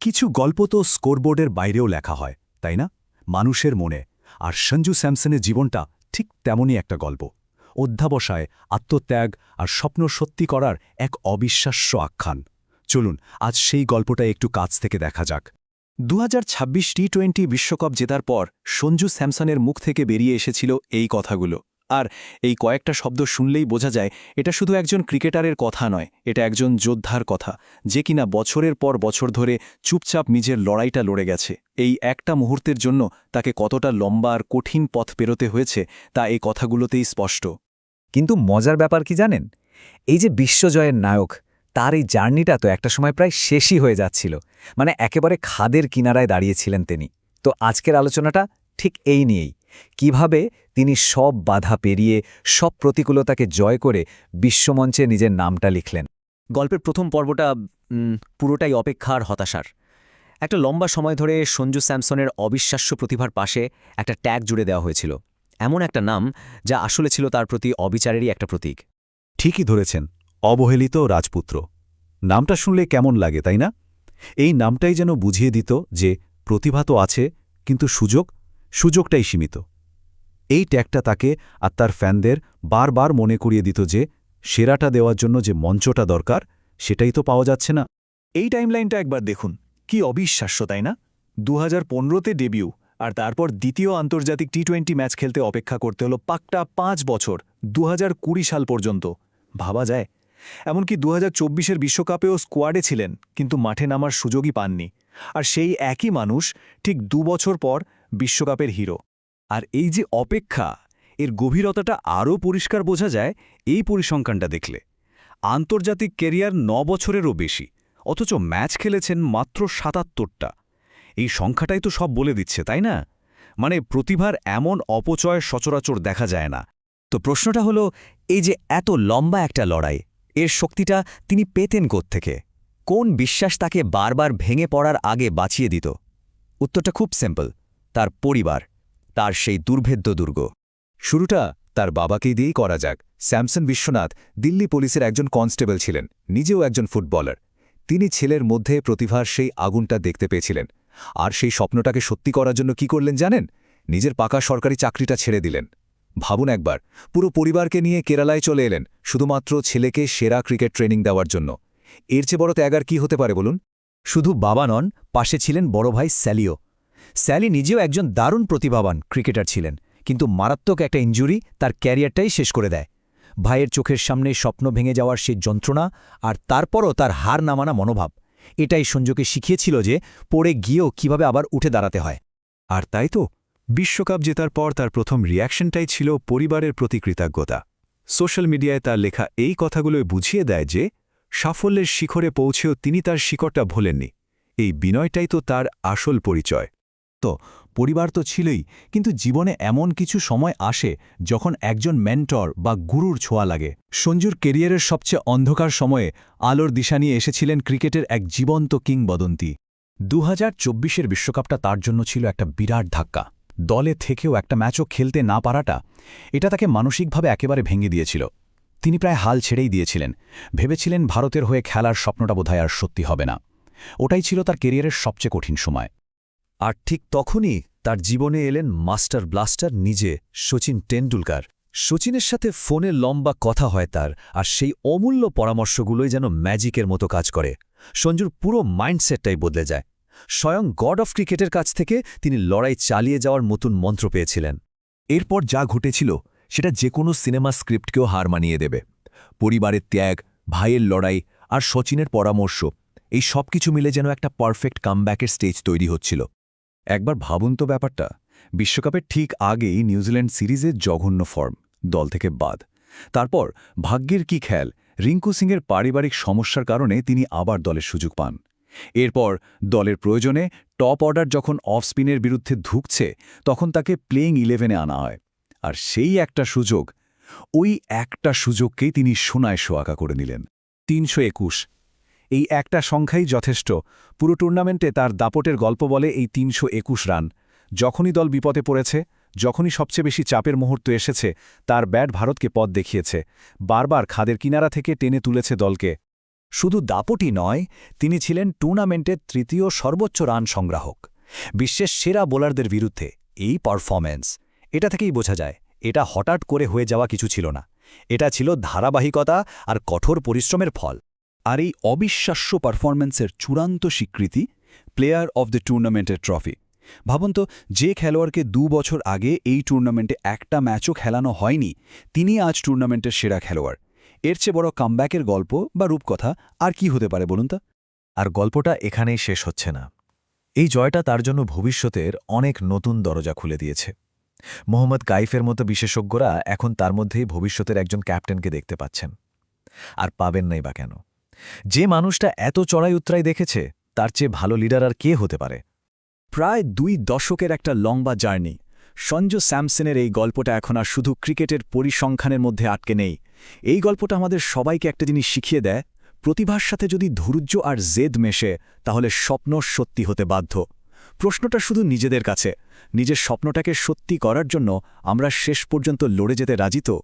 কিছু গল্প তো স্কোরবোর্ডের বাইরেও লেখা হয় তাই না, মানুষের মনে। আর সঞ্জু স্যামসনের জীবনটা ঠিক তেমনই একটা গল্প। অধ্যাবসায়, আত্মত্যাগ আর স্বপ্ন সত্যি করার এক অবিশ্বাস্য আখ্যান। চলুন আজ সেই গল্পটা একটু কাছ থেকে দেখা যাক। 2026 টি-20 বিশ্বকাপ জেতার পর সঞ্জু স্যামসনের মুখ থেকে বেরিয়ে এসেছিল এই কথাগুলো। আর এই কয়েকটা শব্দ শুনলেই বোঝা যায় এটা শুধু একজন ক্রিকেটারের কথা নয়, এটা একজন যোদ্ধার কথা, যে কিনা বছরের পর বছর ধরে চুপচাপ নিজের লড়াইটা লড়ে গেছে। এই একটা মুহূর্তের জন্য তাকে কতটা লম্বা আর কঠিন পথ পেরোতে হয়েছে তা এই কথাগুলোতেই স্পষ্ট। কিন্তু মজার ব্যাপার কি জানেন, এই যে বিশ্বজয়ের নায়ক, তার এই জার্নিটা তো একটা সময় প্রায় শেষই হয়ে যাচ্ছিল। মানে একেবারে খাদের কিনারায় দাঁড়িয়েছিলেন তিনি। তো আজকের আলোচনাটা ঠিক এই নিয়েই, কিভাবে তিনি সব বাধা পেরিয়ে সব প্রতিকূলতাকে জয় করে বিশ্বমঞ্চে নিজের নামটা লিখলেন। গল্পের প্রথম পর্বটা পুরোটাই অপেক্ষার হতাশার। একটা লম্বা সময় ধরে সঞ্জু স্যামসনের অবিশ্বাস্য প্রতিভার পাশে একটা ট্যাগ জুড়ে দেওয়া হয়েছিল, এমন একটা নাম যা আসলে ছিল তার প্রতি অবিচারেরই একটা প্রতীক। ঠিকই ধরেছেন, অবহেলিত রাজপুত্র। নামটা শুনলে কেমন লাগে তাই না? এই নামটাই যেন বুঝিয়ে দিত যে প্রতিভা তো আছে, কিন্তু সুযোগটাই সীমিত। এই ট্যাগটা তাকে আর তার ফ্যানদের বারবার মনে করিয়ে দিত যে সেরাটা দেওয়ার জন্য যে মঞ্চটা দরকার সেটাই তো পাওয়া যাচ্ছে না। এই টাইমলাইনটা একবার দেখুন, কি অবিশ্বাস্য তাই না? 2015তে ডেবিউ, আর তারপর দ্বিতীয় আন্তর্জাতিক টি-20 ম্যাচ খেলতে অপেক্ষা করতে হলো পাক্টা 5 বছর, 2020 সাল পর্যন্ত। ভাবা যায়? এমনকি 2024-এর বিশ্বকাপেও স্কোয়াডে ছিলেন, কিন্তু মাঠে নামার সুযোগই পাননি। আর সেই একই মানুষ ঠিক 2 বছর পর বিশ্বকাপের হিরো। আর এই যে অপেক্ষা, এর গভীরতাটা আরও পরিষ্কার বোঝা যায় এই পরিসংখ্যানটা দেখলে। আন্তর্জাতিক ক্যারিয়ার 9 বছরেরও বেশি, অথচ ম্যাচ খেলেছেন মাত্র 77টা। এই সংখ্যাটাই তো সব বলে দিচ্ছে তাই না? মানে প্রতিভার এমন অপচয় সচরাচর দেখা যায় না। তো প্রশ্নটা হলো, এই যে এত লম্বা একটা লড়াই, এর শক্তিটা তিনি পেতেন কোত্থেকে? কোন বিশ্বাস তাকে বারবার ভেঙে পড়ার আগে বাঁচিয়ে দিত? উত্তরটা খুব সিম্পল, তার পরিবার, তার সেই দুর্ভেদ্য দুর্গ। শুরুটা তার বাবাকেই দিয়েই করা যাক। স্যামসন বিশ্বনাথ দিল্লি পুলিশের একজন কনস্টেবল ছিলেন, নিজেও একজন ফুটবলার। তিনি ছেলের মধ্যে প্রতিভার সেই আগুনটা দেখতে পেয়েছিলেন, আর সেই স্বপ্নটাকে সত্যি করার জন্য কি করলেন জানেন? নিজের পাকা সরকারি চাকরিটা ছেড়ে দিলেন। ভাবুন একবার, পুরো পরিবারকে নিয়ে কেরালায় চলে এলেন শুধুমাত্র ছেলেকে সেরা ক্রিকেট ট্রেনিং দেওয়ার জন্য। এর চেয়ে বড় ত্যাগ আর কি হতে পারে বলুন? শুধু বাবা নন, পাশে ছিলেন বড় ভাই স্যালিও। স্যালি নিজেও একজন দারুণ প্রতিভাবান ক্রিকেটার ছিলেন, কিন্তু মারাত্মক একটা ইনজুরি তার ক্যারিয়ারটাই শেষ করে দেয়। ভাইয়ের চোখের সামনে স্বপ্ন ভেঙে যাওয়ার সেই যন্ত্রণা, আর তারপরও তার হার নামানা মনোভাব, এটাই সঞ্জুকে শিখিয়েছিল যে পড়ে গিয়েও কিভাবে আবার উঠে দাঁড়াতে হয়। আর তাই তো বিশ্বকাপ জেতার পর তার প্রথম রিয়াকশনটাই ছিল পরিবারের প্রতি কৃতজ্ঞতা। সোশ্যাল মিডিয়ায় তার লেখা এই কথাগুলোই বুঝিয়ে দেয় যে সাফল্যের শিখরে পৌঁছেও তিনি তার শিকড়টা ভোলেননি। এই বিনয়টাই তো তার আসল পরিচয়। তো পরিবার তো ছিলই, কিন্তু জীবনে এমন কিছু সময় আসে যখন একজন মেন্টর বা গুরুর ছোঁয়া লাগে। সঞ্জুর কেরিয়ারের সবচেয়ে অন্ধকার সময়ে আলোর দিশা নিয়ে এসেছিলেন ক্রিকেটের এক জীবন্ত কিংবদন্তি। 2024-এর বিশ্বকাপটা তার জন্য ছিল একটা বিরাট ধাক্কা। দলে থেকেও একটা ম্যাচও খেলতে না পারাটা, এটা তাকে মানসিকভাবে একেবারে ভেঙে দিয়েছিল। তিনি প্রায় হাল ছেড়েই দিয়েছিলেন, ভেবেছিলেন ভারতের হয়ে খেলার স্বপ্নটা বোধহয় আর সত্যি হবে না। ওটাই ছিল তার কেরিয়ারের সবচেয়ে কঠিন সময়। আর ঠিক তখনই তার জীবনে এলেন মাস্টার ব্লাস্টার নিজে, সচিন টেন্ডুলকার। সচিনের সাথে ফোনে লম্বা কথা হয় তার, আর সেই অমূল্য পরামর্শগুলোই যেন ম্যাজিকের মতো কাজ করে। সঞ্জুর পুরো মাইন্ডসেটটাই বদলে যায়। স্বয়ং গড অফ ক্রিকেটের কাছ থেকে তিনি লড়াই চালিয়ে যাওয়ার নতুন মন্ত্র পেয়েছিলেন। এরপর যা ঘটেছিল সেটা যে কোনো সিনেমা স্ক্রিপ্টকেও হার মানিয়ে দেবে। পরিবারের ত্যাগ, ভাইয়ের লড়াই আর সচিনের পরামর্শ, এই সব কিছু মিলে যেন একটা পারফেক্ট কামব্যাকের স্টেজ তৈরি হচ্ছিল। একবার ভাবুন তো ব্যাপারটা, বিশ্বকাপের ঠিক আগেই নিউজিল্যান্ড সিরিজের জঘন্য ফর্ম, দল থেকে বাদ। তারপর ভাগ্যের কি খেয়াল, রিঙ্কু সিংয়ের পারিবারিক সমস্যার কারণে তিনি আবার দলের সুযোগ পান। এরপর দলের প্রয়োজনে টপ অর্ডার যখন অফ স্পিনের বিরুদ্ধে ধুঁকছে, তখন তাকে প্লেইং 11-এ আনা হয়। আর সেই একটা সুযোগ, ওই একটা সুযোগকেই তিনি সোনায় সোয়াকা করে নিলেন। 321, এই একটা সংখ্যাই যথেষ্ট। পুরো টুর্নামেন্টে তার দাপটের গল্প বলে এই 321 রান। যখনই দল বিপদে পড়েছে, যখনই সবচেয়ে বেশি চাপের মুহূর্ত এসেছে, তার ব্যাট ভারতকে পথ দেখিয়েছে, বারবার খাদের কিনারা থেকে টেনে তুলেছে দলকে। শুধু দাপটই নয়, তিনি ছিলেন টুর্নামেন্টের তৃতীয় সর্বোচ্চ রান সংগ্রাহক। বিশ্বের সেরা বোলারদের বিরুদ্ধে এই পারফরম্যান্স, এটা থেকেই বোঝা যায় এটা হঠাৎ করে হয়ে যাওয়া কিছু ছিল না। এটা ছিল ধারাবাহিকতা আর কঠোর পরিশ্রমের ফল। আর এই অবিশ্বাস্য পারফরম্যান্সের চূড়ান্ত স্বীকৃতি প্লেয়ার অব দ্য টুর্নামেন্টের ট্রফি। ভাবুন তো, যে খেলোয়াড়কে 2 বছর আগে এই টুর্নামেন্টে একটা ম্যাচও খেলানো হয়নি, তিনি আজ টুর্নামেন্টের সেরা খেলোয়াড়। এর চেয়ে বড় কামব্যাকের গল্প বা রূপকথা আর কি হতে পারে বলুন তো? আর গল্পটা এখানেই শেষ হচ্ছে না। এই জয়টা তার জন্য ভবিষ্যতের অনেক নতুন দরজা খুলে দিয়েছে। মোহাম্মদ কাইফের মতো বিশেষজ্ঞরা এখন তার মধ্যেই ভবিষ্যতের একজন ক্যাপ্টেনকে দেখতে পাচ্ছেন। আর পাবেন নাই বা কেন? যে মানুষটা এত চড়াই উতরাই দেখেছে, তার চেয়ে ভালো লিডার আর কে হতে পারে? প্রায় 2 দশকের একটা লম্বা জার্নি। সঞ্জু স্যামসনের এই গল্পটা এখন আর শুধু ক্রিকেটের পরিসংখ্যানের মধ্যে আটকে নেই। এই গল্পটা আমাদের সবাইকে একটা জিনিস শিখিয়ে দেয়, প্রতিভার সাথে যদি ধৈর্য আর জেদ মেশে, তাহলে স্বপ্ন সত্যি হতে বাধ্য। প্রশ্নটা শুধু নিজেদের কাছে, নিজের স্বপ্নটাকে সত্যি করার জন্য আমরা শেষ পর্যন্ত লড়ে যেতে রাজি তো?